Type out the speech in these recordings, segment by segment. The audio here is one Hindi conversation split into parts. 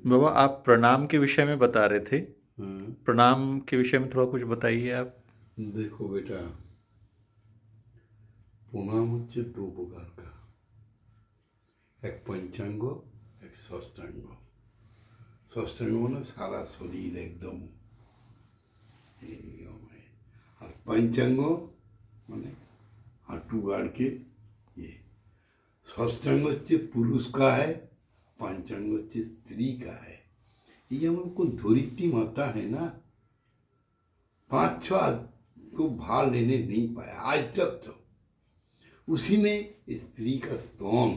बाबा आप प्रणाम के विषय में बता रहे थे। हाँ। प्रणाम के विषय में थोड़ा कुछ बताइए आप। देखो बेटा, প্রণাম হচ্ছে দু প্রকার का, এক पंचांग एक षष्ठांग। षष्ठांग মানে सारा शरीर एकदम ये नियम है, और पंचांग মানে हाथू गाड़ के ये। षष्ठांग হচ্ছে पुरुष का है, पंचांग হচ্ছে स्त्री का है। ये हमको धरित्री माता है ना, 5-6 को भार लेने नहीं पाया आज तक। तो उसी में स्त्री का स्तन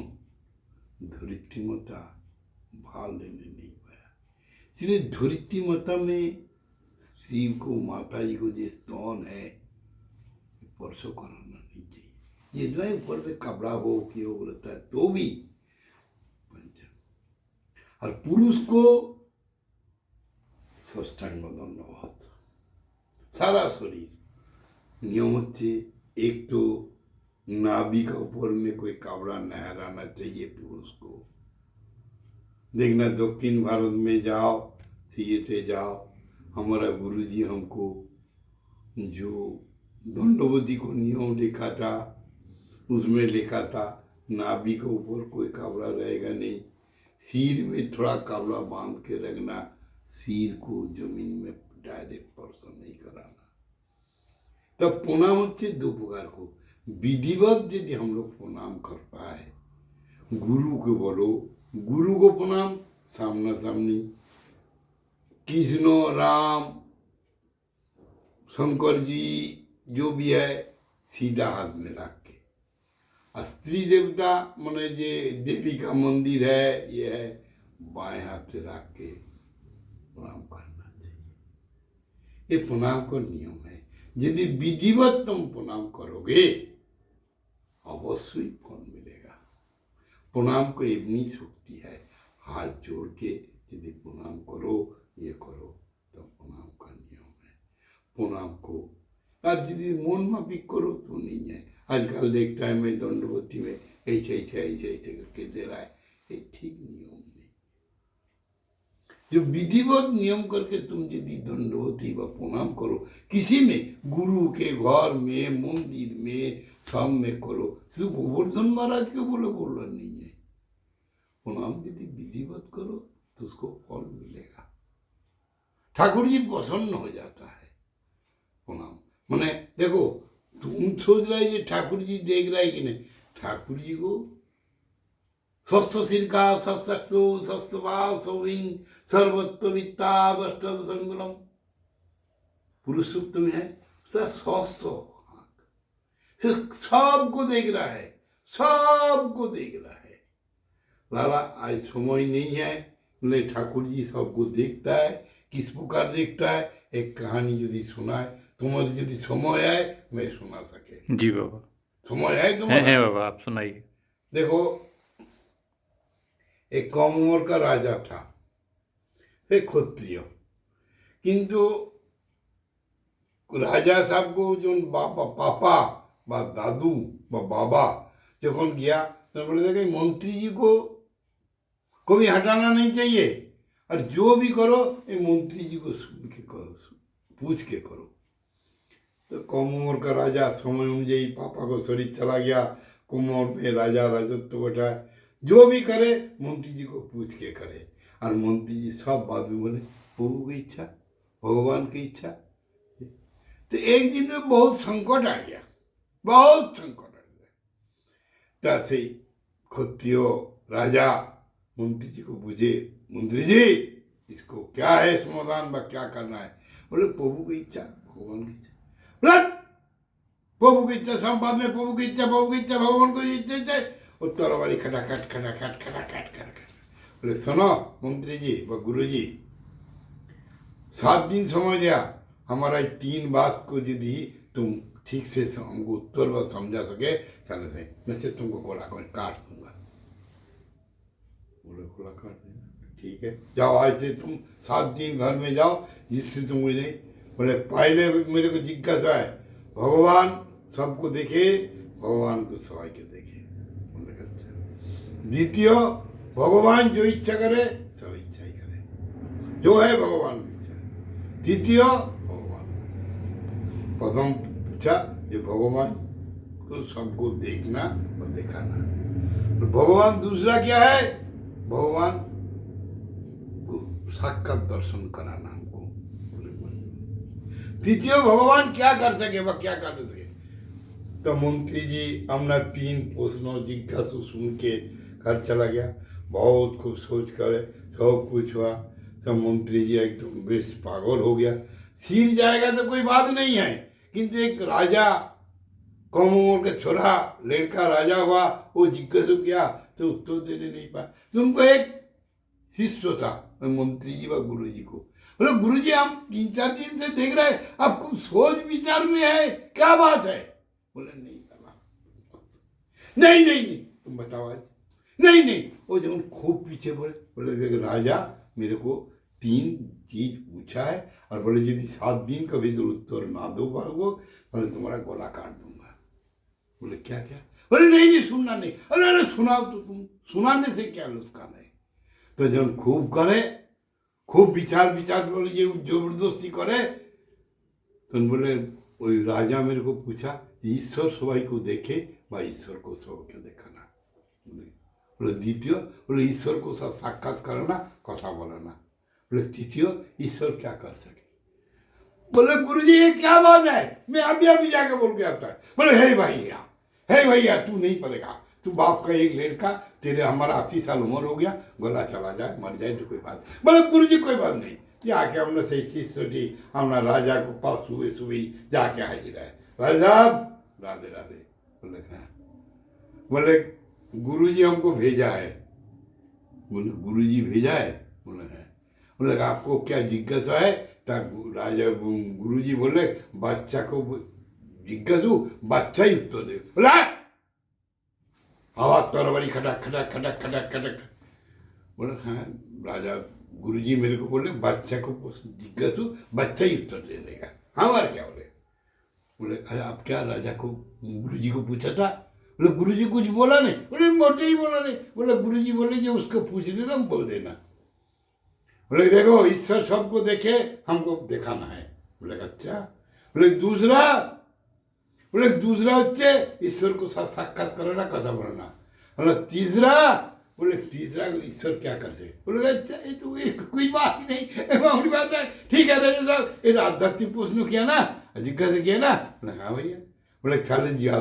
धरित्री माता भार लेने नहीं पाया, इसलिए धरित्री माता में स्त्री को, माता जी को जो स्तन है स्पर्श कराना नहीं चाहिए। ये नहीं ऊपर में कपड़ा हो कि हो रहता है तो भी पंचांग, और पुरुष को षष्ठांग दंडवत सारा शरीर। नियम হচ্ছে एक तो नाभि का ऊपर में कोई कपड़ा नहीं रहना चाहिए पुरुष को। देखना दक्षिण भारत में जाओ, सीएते जाओ, हमारा गुरुजी हमको जो दंडवती को नियम लिखा था उसमें लिखा था नाभि के ऊपर कोई कपड़ा रहेगा नहीं, सिर में थोड़ा कपड़ा बांध के रखना, सिर को जमीन में डायरेक्ट स्पर्श नहीं कराना। तब प्रणाम होते दो प्रकार को, विधिवत यदि हम लोग प्रणाम कर पाए, गुरु को बोलो, गुरु को प्रणाम सामना सामनी, कृष्ण राम शंकर जी जो भी है सीधा हाथ में रख के, और स्त्री देवता माने जे देवी का मंदिर है ये है, बाएं हाथ से रख के प्रणाम करना चाहिए। ये प्रणाम का नियम है। यदि विधिवत तुम प्रणाम करोगे अवश्य फल मिलेगा। प्रणाम को इतनी शक्ति है, हाथ जोड़ के यदि प्रणाम करो, ये करो, तो प्रणाम का नियम है। प्रणाम को और यदि मन माफिक करो तो नहीं है। आजकल देखता है मैं दंडवती में ऐसे ऐसे ऐसे ऐसे करके दे रहा है, ये ठीक नियम नहीं। जो विधिवत नियम करके तुम यदि दंडवती व प्रणाम करो किसी में, गुरु के घर में, मंदिर में, सब में करो, सिर्फ गोवर्धन महाराज के बोले बोलना नहीं है। प्रणाम यदि विधिवत करो तो उसको फल मिलेगा, ठाकुर जी प्रसन्न हो जाता है। प्रणाम माने देखो, तुम सोच रहे ये ठाकुर जी देख रहा है कि नहीं, ठाकुर जी को स्वस्थ शिरका सत्सु सत्सभाव सौविन सर्वत्व वित्ता दष्टद संगुलम पुरुष सूक्त में है। स्वस्थ सबको देख रहा है, सबको देख रहा है। लाला आज समय नहीं है, बोले ठाकुर जी सबको देखता है। किस प्रकार देखता है, एक कहानी यदि सुनाए, तुम्हारी यदि समय है मैं सुना सके। जी बाबा। समय है तुम्हारा? है बाबा, आप सुनाइए। देखो, एक कम उम्र का राजा था, एक क्षत्रिय, किंतु राजा साहब को जो बापा पापा बा दादू बा बाबा जखन गया तो बोले देखे मंत्री जी को कभी हटाना नहीं चाहिए, और जो भी करो ये मंत्री जी को सुन के करो, पूछ के करो। तो कम उम्र का राजा समय अनुযায়ী पापा को शरीर चला गया, कम उम्र में राजा राजत्व बैठा, जो भी करे मंत्री जी को पूछ के करे। और मंत्री जी सब बात में बोले प्रभु की इच्छा, भगवान की इच्छा। तो एक दिन में बहुत संकट आ गया, बहुत संकट आ गया। तैसे क्षत्रिय राजा मंत्री जी को पूछे, मंत्री जी इसको क्या है समाधान व क्या करना है? बोले प्रभु की इच्छा, भगवान की इच्छा। बोले प्रभु की इच्छा सब बाद में, प्रभु की इच्छा, प्रभु की इच्छा, भगवान को इच्छा। और तलवारी खटाखट खटाखट खटाखट खटाखट। बोले सुनो मंत्री जी व गुरु जी, 7 दिन समय दिया, हमारा 3 बात को यदि तुम ठीक से हमको उत्तर व समझा सके चले से मैं से तुमको गोला काट दूंगा। बोले गोला काट देना, ठीक है जाओ, आज से तुम 7 दिन घर में जाओ, जिससे तुम मुझे। बोले पहले मेरे को जिज्ञासा है, भगवान सबको देखे, भगवान को सवाई के देखे। बोले अच्छा। द्वितीय, भगवान जो इच्छा करे सब इच्छा ही करे। जो है भगवान दिखता है। द्वितीय भगवान, प्रथम पूछा ये भगवान को सबको देखना और दिखाना। तो भगवान दूसरा क्या है? भगवान को साक्षात दर्शन कराना हमको। तृतीय भगवान क्या कर सके वह क्या कर सके? तो मंत्री जी हमने 3 प्रश्न जिज्ञासु सुन के घर चला गया। बहुत कुछ सोच कर सब कुछ हुआ। तो मंत्री जी एकदम बेश पागल हो गया। सिर जाएगा तो कोई बात नहीं है, किंतु एक राजा कम उम्र का छोरा लड़का राजा हुआ, वो जिज्ञासु किया तो उत्तर देने नहीं पाया। तो उनको एक शिष्य था मंत्री जी व गुरु जी को बोले, गुरु जी हम 3-4 दिन से देख रहे हैं आप कुछ सोच विचार में है, क्या बात है? बोले नहीं बाबा, नहीं नहीं नहीं तुम बताओ आज। नहीं नहीं, वो जब खूब पीछे बोले देख राजा मेरे को 3 चीज पूछा है और बोले यदि 7 दिन का भी उत्तर ना दो पाओगे बोले तुम्हारा गला काट दूंगा। बोले क्या क्या? बोले नहीं नहीं सुनना नहीं। अरे सुनाओ तो, तुम सुनाने से क्या नुकसान है? तो जब खूब करे, खूब विचार बोले ये जबरदस्ती करे, तो बोले वही राजा मेरे को पूछा ईश्वर सबाई को देखे व ईश्वर को सबके देखाना। बोले द्वितीय बोले ईश्वर को साक्षात करना, कथा बोलाना। बोले तृतीय ईश्वर क्या कर सके? बोले गुरुजी ये क्या बात है, मैं अभी जाके बोल के आता है। बोले हे भैया तू नहीं पड़ेगा, तू बाप का एक लड़का, तेरे हमारा 80 साल उम्र हो गया, गला चला जाए मर जाए तो कोई बात। बोले गुरुजी कोई बात नहीं, जाके हमने सही सोची हमने राजा को पास सुबह जाके हाजिर है। राजा राधे राधे। बोले हाँ। बोले गुरुजी हमको भेजा है। बोले गुरुजी भेजा है? बोले है। बोले आपको क्या जिज्ञासा है? राजा गुरुजी बोले बच्चा को जिज्ञासु, बच्चा ही उत्तर दे। बोला आवाज तरवारी खटक खटक खटक खटक खटक। बोले हाँ राजा गुरुजी मेरे को बोले बच्चा को जिज्ञासु, बच्चा ही उत्तर दे देगा। हाँ और क्या? बोले अरे आप क्या राजा को गुरुजी को पूछा था? बोले गुरुजी कुछ बोला नहीं। बोले मोटे ही बोला नहीं। बोले गुरुजी बोले जो उसको पूछ लेना बोल देना। बोले देखो ईश्वर सबको देखे, हमको दिखाना है। बोले अच्छा। बोले दूसरा হচ্ছে ईश्वर को साक्षात करना, कथा बोलना। बोले तीसरा ईश्वर क्या कर सके? बोले अच्छा ये तो कोई बात ही नहीं, मामूली बात है। ठीक है राजा साहब, ये आध्यात्मिक प्रश्न किया ना, जिज्ञासा किया ना। बोले हाँ भैया। बोले चले जी